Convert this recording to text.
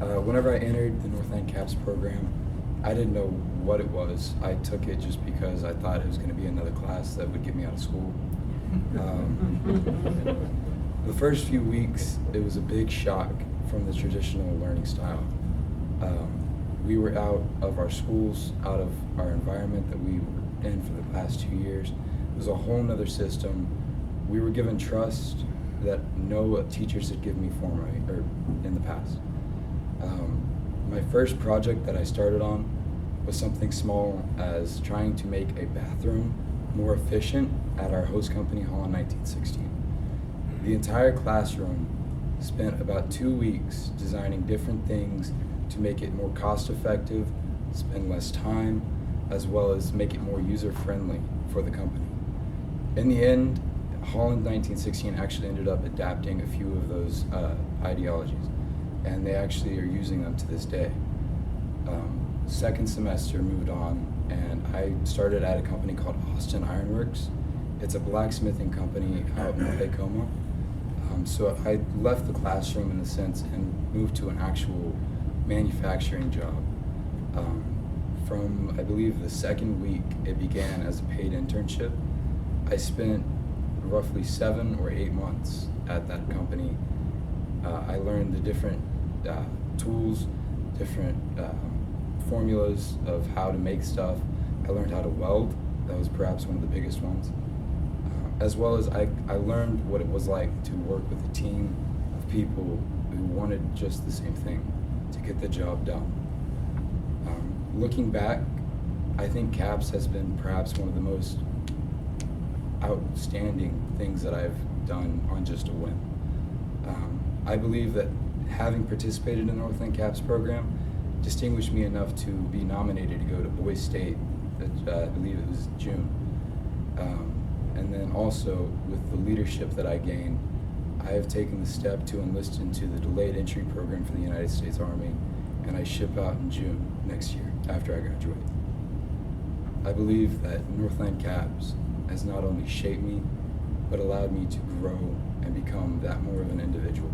Whenever I entered the Northland CAPS program, I didn't know what it was. I took it just because I thought it was going to be another class that would get me out of school. The first few weeks, it was a big shock from the traditional learning style. We were out of our schools, out of our environment that we were in for the past 2 years. It was a whole nother system. We were given trust that no teachers had given me formerly or in the past. My first project that I started on was something small as trying to make a bathroom more efficient at our host company hall in 1916. The entire classroom spent about 2 weeks designing different things to make it more cost effective, spend less time, as well as make it more user friendly for the company. In the end, Hall in 1916 actually ended up adapting a few of those ideologies, and they actually are using them to this day. Second semester moved on, and I started at a company called Austin Ironworks. It's a blacksmithing company out in Tacoma. So I left the classroom in a sense and moved to an actual manufacturing job. From, I believe, the second week, it began as a paid internship. I spent roughly 7 or 8 months at that company. I learned the different tools, different formulas of how to make stuff. I learned how to weld. That was perhaps one of the biggest ones. As well as I learned what it was like to work with a team of people who wanted just the same thing, to get the job done. Looking back, I think CAPS has been perhaps one of the most outstanding things that I've done on just a whim. I believe that having participated in the Northland CAPS program distinguished me enough to be nominated to go to Boise State, I believe it was June. And then also with the leadership that I gained, I have taken the step to enlist into the delayed entry program for the United States Army, and I ship out in June next year after I graduate. I believe that Northland CAPS has not only shaped me, but allowed me to grow and become that more of an individual.